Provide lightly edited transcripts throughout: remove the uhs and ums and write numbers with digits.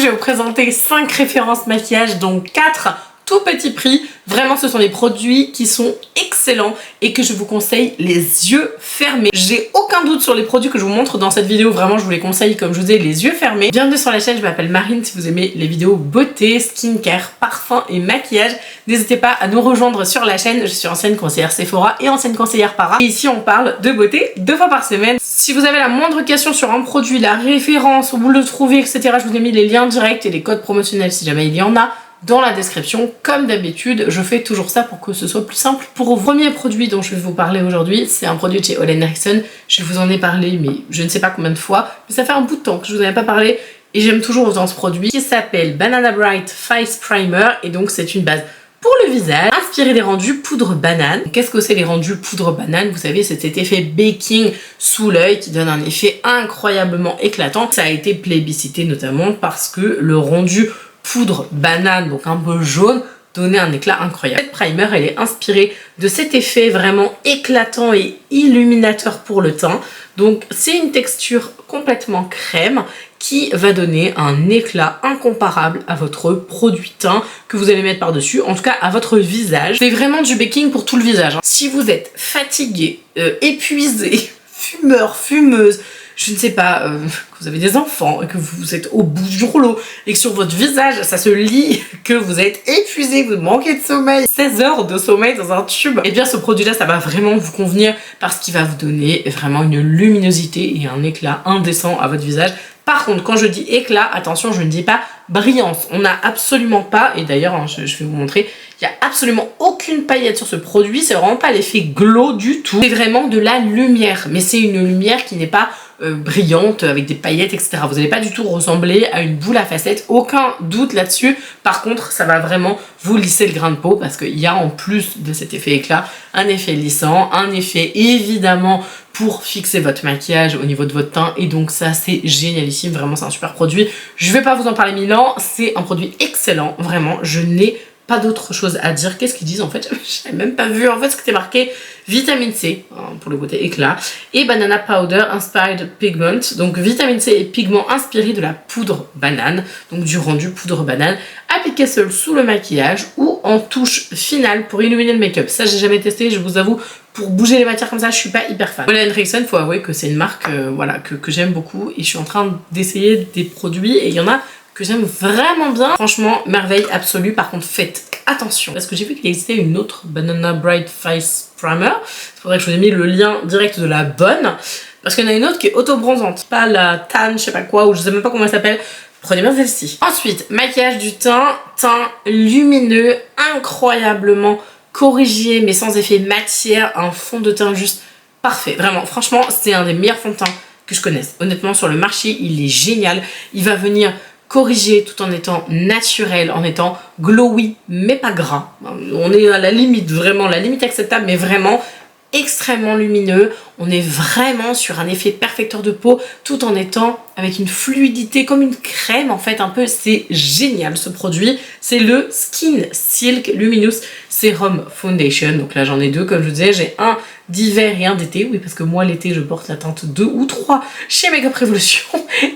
vais vous présenter 5 références maquillage, dont 4 tout petit prix. Vraiment, ce sont des produits qui sont excellents et que je vous conseille les yeux fermés. J'ai aucun doute sur les produits que je vous montre dans cette vidéo. Vraiment, je vous les conseille comme je vous ai les yeux fermés. Bienvenue sur la chaîne, je m'appelle Marine. Si vous aimez les vidéos beauté, skincare, parfum et maquillage, n'hésitez pas à nous rejoindre sur la chaîne. Je suis ancienne conseillère Sephora et ancienne conseillère Para. Et ici, on parle de beauté 2 fois par semaine. Si vous avez la moindre question sur un produit, la référence, où vous le trouvez, etc., je vous ai mis les liens directs et les codes promotionnels si jamais il y en a dans la description. Comme d'habitude, je fais toujours ça pour que ce soit plus simple pour vous. Le premier produit dont je vais vous parler aujourd'hui, c'est un produit de chez Ole Henriksen. Je vous en ai parlé, mais je ne sais pas combien de fois, mais ça fait un bout de temps que je vous en ai pas parlé et j'aime toujours autant ce produit qui s'appelle Banana Bright Face Primer, et donc c'est une base pour le visage, inspiré des rendus poudre banane. Qu'est-ce que c'est les rendus poudre banane? Vous savez, c'est cet effet baking sous l'œil qui donne un effet incroyablement éclatant. Ça a été plébiscité notamment parce que le rendu poudre banane, donc un peu jaune, donnait un éclat incroyable. Cette primer, elle est inspirée de cet effet vraiment éclatant et illuminateur pour le teint. Donc c'est une texture complètement crème qui va donner un éclat incomparable à votre produit teint que vous allez mettre par-dessus, en tout cas à votre visage. C'est vraiment du baking pour tout le visage, hein. Si vous êtes fatigué, épuisé, fumeur, fumeuse, je ne sais pas, que vous avez des enfants et que vous êtes au bout du rouleau et que sur votre visage ça se lit que vous êtes épuisé, que vous manquez de sommeil, 16 heures de sommeil dans un tube, et bien ce produit là ça va vraiment vous convenir parce qu'il va vous donner vraiment une luminosité et un éclat indécent à votre visage. Par contre, quand je dis éclat, attention, je ne dis pas brillance. On n'a absolument pas, et d'ailleurs, hein, je vais vous montrer, il n'y a absolument aucune paillette sur ce produit. C'est vraiment pas l'effet glow du tout. C'est vraiment de la lumière, mais c'est une lumière qui n'est pas brillante avec des paillettes, etc. Vous n'allez pas du tout ressembler à une boule à facettes, aucun doute là-dessus. Par contre, ça va vraiment vous lisser le grain de peau parce qu'il y a en plus de cet effet éclat, un effet lissant, un effet évidemment pour fixer votre maquillage au niveau de votre teint, et donc ça c'est génialissime, vraiment c'est un super produit. Je vais pas vous en parler 1000 ans, c'est un produit excellent, vraiment, je n'ai pas d'autre chose à dire. Qu'est-ce qu'ils disent en fait? Je n'avais même pas vu en fait ce qui était marqué. Vitamine C, hein, pour le côté éclat, et Banana Powder Inspired Pigment, donc vitamine C et pigment inspiré de la poudre banane, donc du rendu poudre banane, appliqué seul sous le maquillage ou en touche finale pour illuminer le make-up. Ça j'ai jamais testé, je vous avoue, pour bouger les matières comme ça, je suis pas hyper fan. Ole Henriksen, faut avouer que c'est une marque voilà, que j'aime beaucoup, et je suis en train d'essayer des produits et il y en a que j'aime vraiment bien. Franchement, merveille absolue. Par contre, faites attention parce que j'ai vu qu'il existait une autre Banana Bright Face Primer. C'est pour ça que je vous ai mis le lien direct de la bonne, parce qu'il y en a une autre qui est auto-bronzante, pas la tan, je sais pas quoi, ou je sais même pas comment elle s'appelle. Prenez bien celle-ci. Ensuite, maquillage du teint, teint lumineux, incroyablement corrigé, mais sans effet matière, un fond de teint juste parfait. Vraiment, franchement, c'est un des meilleurs fonds de teint que je connaisse. Honnêtement, sur le marché, il est génial. Il va venir corriger tout en étant naturel, en étant glowy, mais pas gras. On est à la limite, vraiment, la limite acceptable, mais vraiment extrêmement lumineux. On est vraiment sur un effet perfecteur de peau tout en étant avec une fluidité comme une crème en fait un peu. C'est génial ce produit. C'est le Skin Silk Luminous Serum Foundation. Donc là j'en ai deux comme je vous disais. J'ai un d'hiver et un d'été. Oui parce que moi l'été je porte la teinte 2 ou 3 chez Makeup Revolution.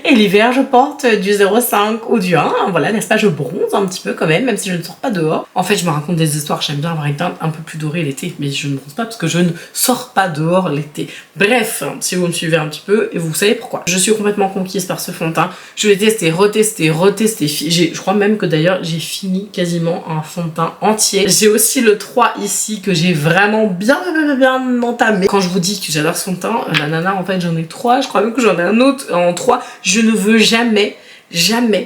Et l'hiver je porte du 0,5 ou du 1. Voilà, n'est-ce pas, je bronze un petit peu quand même si je ne sors pas dehors. En fait je me raconte des histoires. J'aime bien avoir une teinte un peu plus dorée l'été. Mais je ne bronze pas parce que je ne sors pas dehors l'été. Bref, si vous me suivez un petit peu, et vous savez pourquoi. Je suis complètement conquise par ce fond de teint. Je l'ai testé, retesté, je crois même que d'ailleurs j'ai fini quasiment un fond de teint entier. J'ai aussi le 3 ici que j'ai vraiment bien entamé. Quand je vous dis que j'adore ce fond de teint, la nana en fait j'en ai 3, je crois même que j'en ai un autre en 3. Je ne veux jamais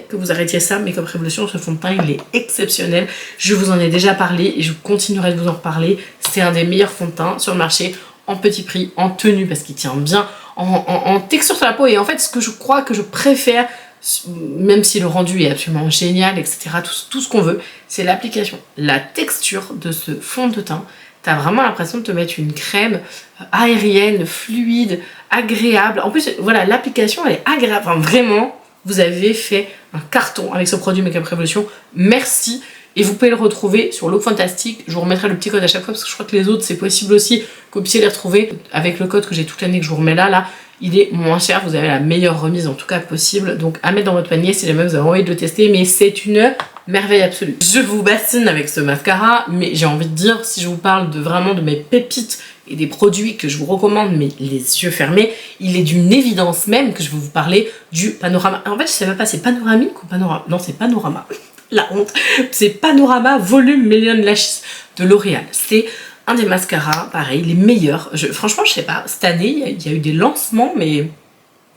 que vous arrêtiez ça. Makeup Revolution, ce fond de teint il est exceptionnel. Je vous en ai déjà parlé et je continuerai de vous en reparler. C'est un des meilleurs fonds de teint sur le marché, en petit prix, en tenue parce qu'il tient bien, en texture sur la peau. Et en fait ce que je crois que je préfère, même si le rendu est absolument génial, etc., tout ce qu'on veut, c'est l'application. La texture de ce fond de teint, t'as vraiment l'impression de te mettre une crème aérienne, fluide, agréable. En plus voilà, l'application elle est agréable, enfin, vraiment vous avez fait un carton avec ce produit Makeup Revolution. Merci. Et vous pouvez le retrouver sur Look Fantastic. Je vous remettrai le petit code à chaque fois parce que je crois que les autres c'est possible aussi que vous puissiez les retrouver avec le code que j'ai toute l'année que je vous remets là. il est moins cher, vous avez la meilleure remise en tout cas possible, donc à mettre dans votre panier si jamais vous avez envie de le tester, mais c'est une merveille absolue. Je vous bassine avec ce mascara, mais j'ai envie de dire, si je vous parle de vraiment de mes pépites et des produits que je vous recommande, mais les yeux fermés, il est d'une évidence même que je vais vous parler du Panorama. En fait, je sais même pas, c'est panoramique ou panorama? Non, c'est Panorama. La honte. C'est Panorama Volume Million Lashes de L'Oréal. C'est un des mascaras, pareil, les meilleurs. Franchement, je sais pas, cette année, il y a eu des lancements, mais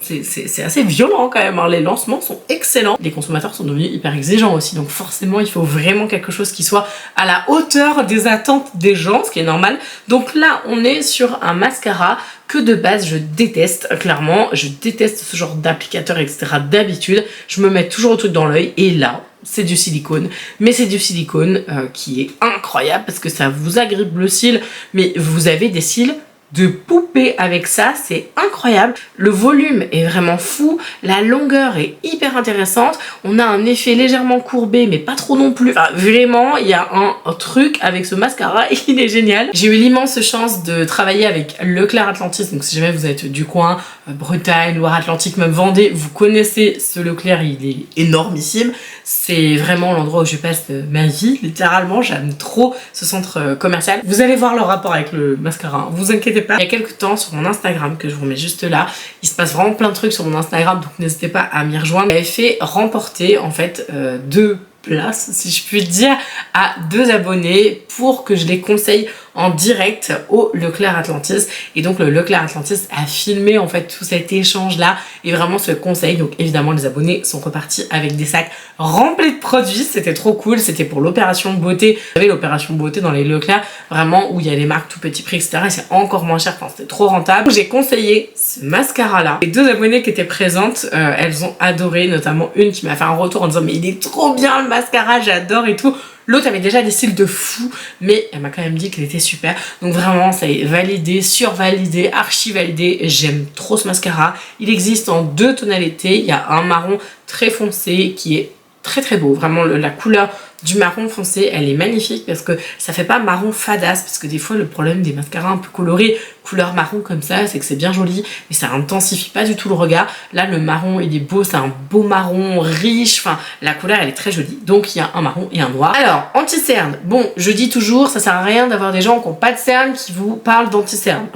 c'est assez violent quand même, hein. Les lancements sont excellents. Les consommateurs sont devenus hyper exigeants aussi, donc forcément il faut vraiment quelque chose qui soit à la hauteur des attentes des gens, ce qui est normal. Donc là on est sur un mascara que de base je déteste, clairement, je déteste ce genre d'applicateur, etc. D'habitude, je me mets toujours le truc dans l'œil, et là c'est du silicone, mais c'est du silicone qui est incroyable parce que ça vous agrippe le cil, mais vous avez des cils de poupée avec ça, c'est incroyable. Le volume est vraiment fou, la longueur est hyper intéressante, on a un effet légèrement courbé mais pas trop non plus. Enfin, vraiment, il y a un truc avec ce mascara, il est génial. J'ai eu l'immense chance de travailler avec Leclerc Atlantis, donc si jamais vous êtes du coin, Bretagne, Loire-Atlantique, même Vendée, vous connaissez ce Leclerc, il est énormissime. C'est vraiment l'endroit où je passe ma vie, littéralement, j'aime trop ce centre commercial. Vous allez voir le rapport avec le mascara, hein. Vous inquiétez pas. Il y a quelques temps sur mon Instagram, que je vous remets juste là, il se passe vraiment plein de trucs sur mon Instagram, donc n'hésitez pas à m'y rejoindre. J'avais fait remporter en fait 2 places, si je puis dire, à 2 abonnés pour que je les conseille en direct au Leclerc Atlantis. Et donc le Leclerc Atlantis a filmé en fait tout cet échange là et vraiment ce conseil. Donc évidemment les abonnés sont repartis avec des sacs remplis de produits, c'était trop cool. C'était pour l'opération beauté. Vous savez, l'opération beauté dans les Leclerc, vraiment où il y a les marques tout petit prix, etc. Et c'est encore moins cher, enfin c'était trop rentable. J'ai conseillé ce mascara là. Les 2 abonnées qui étaient présentes, elles ont adoré, notamment une qui m'a fait un retour en disant mais il est trop bien le mascara, j'adore et tout. L'autre avait déjà des cils de fou, mais elle m'a quand même dit qu'elle était super. Donc vraiment, ça est validé, survalidé, archi validé. J'aime trop ce mascara. Il existe en 2 tonalités. Il y a un marron très foncé qui est très très beau. Vraiment, la couleur du marron foncé, elle est magnifique parce que ça fait pas marron fadasse, parce que des fois le problème des mascaras un peu colorés, couleur marron comme ça, c'est que c'est bien joli, mais ça intensifie pas du tout le regard. Là le marron il est beau, c'est un beau marron riche, enfin la couleur elle est très jolie. Donc il y a un marron et un noir. Alors, anti-cerne, bon je dis toujours, ça sert à rien d'avoir des gens qui n'ont pas de cerne qui vous parlent d'anti-cerne.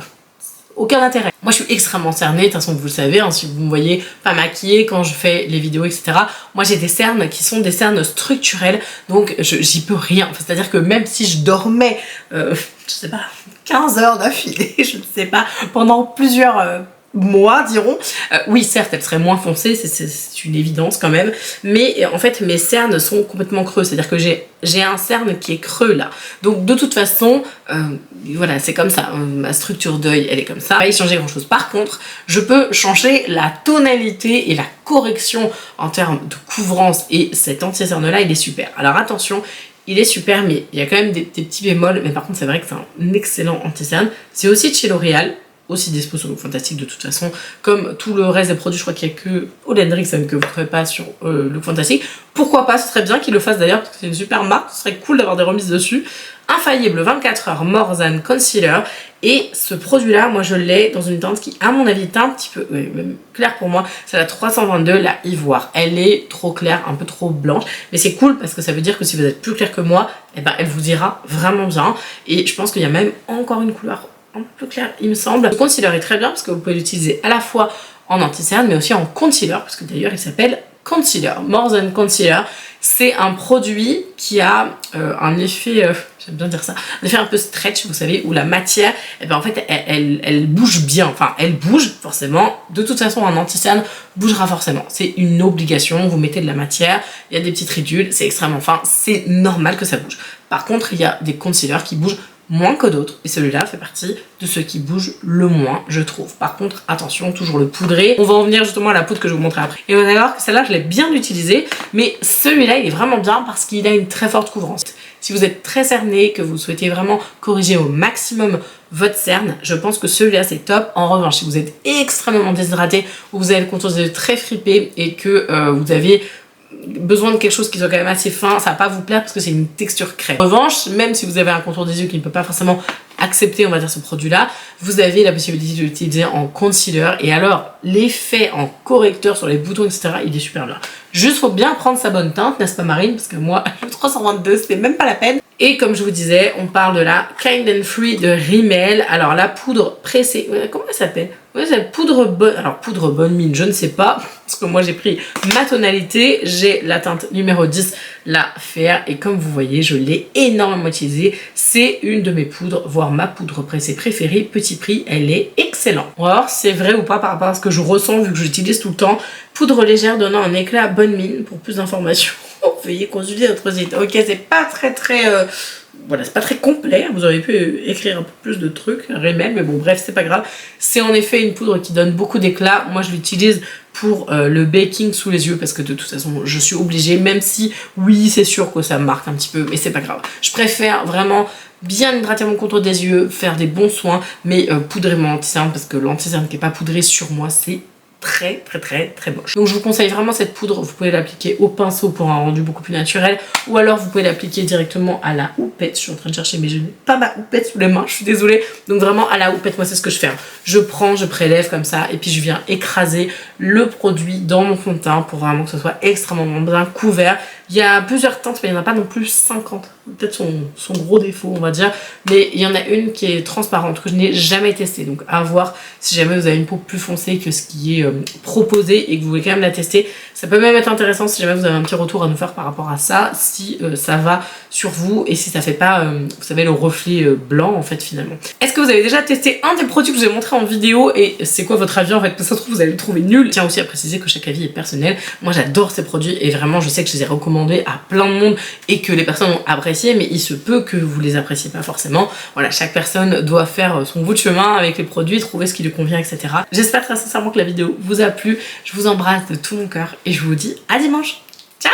Aucun intérêt. Moi je suis extrêmement cernée, de toute façon vous le savez, hein, si vous me voyez pas maquillée quand je fais les vidéos, etc. Moi j'ai des cernes qui sont des cernes structurelles, donc j'y peux rien. Enfin, c'est-à-dire que même si je dormais, je sais pas, 15 heures d'affilée, je ne sais pas, pendant plusieurs mois, diront. Oui, certes, elle serait moins foncée, c'est une évidence quand même, mais en fait, mes cernes sont complètement creux, c'est-à-dire que j'ai un cerne qui est creux là. Donc, de toute façon, voilà, c'est comme ça. Ma structure d'œil, elle est comme ça. Pas y changer grand-chose. Par contre, je peux changer la tonalité et la correction en termes de couvrance, et cet anti-cerne-là, il est super. Alors, attention, il est super, mais il y a quand même des petits bémols, mais par contre, c'est vrai que c'est un excellent anti-cerne. C'est aussi de chez L'Oréal, aussi dispo sur Look Fantastic de toute façon, comme tout le reste des produits. Je crois qu'il n'y a que Ole Henriksen que vous ne trouvez pas sur Look Fantastic. Pourquoi pas, ce serait bien qu'ils le fassent d'ailleurs, parce que c'est une super marque, ce serait cool d'avoir des remises dessus. Infaillible 24 heures More Than Concealer, et ce produit là, moi je l'ai dans une teinte qui à mon avis est un petit peu même claire pour moi, c'est la 322, la Ivoire. Elle est trop claire, un peu trop blanche, mais c'est cool parce que ça veut dire que si vous êtes plus clair que moi, eh ben, elle vous ira vraiment bien, et je pense qu'il y a même encore une couleur un peu clair, il me semble. Le concealer est très bien parce que vous pouvez l'utiliser à la fois en anti-cerne mais aussi en concealer, parce que d'ailleurs il s'appelle Concealer, More Than Concealer. C'est un produit qui a un effet, j'aime bien dire ça, un effet un peu stretch, vous savez, où la matière, eh ben en fait, elle bouge bien, enfin, elle bouge forcément. De toute façon, un anti-cerne bougera forcément. C'est une obligation, vous mettez de la matière, il y a des petites ridules, c'est extrêmement fin, c'est normal que ça bouge. Par contre, il y a des concealers qui bougent moins que d'autres, et celui-là fait partie de ceux qui bougent le moins, je trouve. Par contre, attention, toujours le poudrer. On va en venir justement à la poudre que je vais vous montrer après. Et vous allez voir que celle-là, je l'ai bien utilisée, mais celui-là, il est vraiment bien parce qu'il a une très forte couvrance. Si vous êtes très cerné, que vous souhaitez vraiment corriger au maximum votre cerne, je pense que celui-là, c'est top. En revanche, si vous êtes extrêmement déshydraté, ou vous avez le contour des yeux très fripé, et que vous avez besoin de quelque chose qui soit quand même assez fin, ça va pas vous plaire parce que c'est une texture crème. En revanche, même si vous avez un contour des yeux qui ne peut pas forcément accepté, on va dire, ce produit-là, vous avez la possibilité de l'utiliser en concealer. Et alors, l'effet en correcteur sur les boutons, etc., il est super bien. Juste, faut bien prendre sa bonne teinte, n'est-ce pas Marine? Parce que moi, le 322, c'était même pas la peine. Et comme je vous disais, on parle de la Kind and Free de Rimmel. Alors, la poudre pressée, comment elle s'appelle? Ouais, c'est la poudre bonne. Alors, poudre bonne mine, je ne sais pas. Parce que moi, j'ai pris ma tonalité. J'ai la teinte numéro 10, la Fair. Et comme vous voyez, je l'ai énormément utilisée. C'est une de mes poudres, voire ma poudre pressée préférée. Petit prix, elle est excellente. Alors, c'est vrai ou pas par rapport à ce que je ressens, vu que je l'utilise tout le temps. Poudre légère donnant un éclat bonne mine. Pour plus d'informations, veuillez consulter notre site. Ok, c'est pas très voilà, c'est pas très complet, vous auriez pu écrire un peu plus de trucs, Rimmel, mais bon bref, c'est pas grave. C'est en effet une poudre qui donne beaucoup d'éclat. Moi je l'utilise pour le baking sous les yeux parce que de toute façon je suis obligée, même si oui c'est sûr que ça me marque un petit peu, mais c'est pas grave. Je préfère vraiment bien hydrater mon contour des yeux, faire des bons soins, mais poudrer mon anti-cerne parce que l'anti-cerne qui est pas poudré sur moi c'est très moche. Donc je vous conseille vraiment cette poudre, vous pouvez l'appliquer au pinceau pour un rendu beaucoup plus naturel, ou alors vous pouvez l'appliquer directement à la houppette. Je suis en train de chercher mais je n'ai pas ma houppette sous les mains, je suis désolée. Donc vraiment à la houppette, moi c'est ce que je fais. Je prends, je prélève comme ça et puis je viens écraser le produit dans mon fond de teint pour vraiment que ce soit extrêmement bien couvert. Il y a plusieurs teintes mais il n'y en a pas non plus 50. Peut-être son gros défaut on va dire, mais il y en a une qui est transparente que je n'ai jamais testée, donc à voir si jamais vous avez une peau plus foncée que ce qui est proposé et que vous voulez quand même la tester. Ça peut même être intéressant si jamais vous avez un petit retour à nous faire par rapport à ça, si ça va sur vous et si ça fait pas, vous savez, le reflet blanc en fait finalement. Est-ce que vous avez déjà testé un des produits que je vous ai montré en vidéo et c'est quoi votre avis en fait? Parce que ça se trouve vous allez le trouver nul. Je tiens aussi à préciser que chaque avis est personnel. Moi j'adore ces produits et vraiment je sais que je les ai recommandés à plein de monde et que les personnes ont apprécié, mais il se peut que vous les appréciez pas forcément. Voilà, chaque personne doit faire son bout de chemin avec les produits, trouver ce qui lui convient, etc. J'espère très sincèrement que la vidéo vous a plu. Je vous embrasse de tout mon cœur et je vous dis à dimanche. Ciao!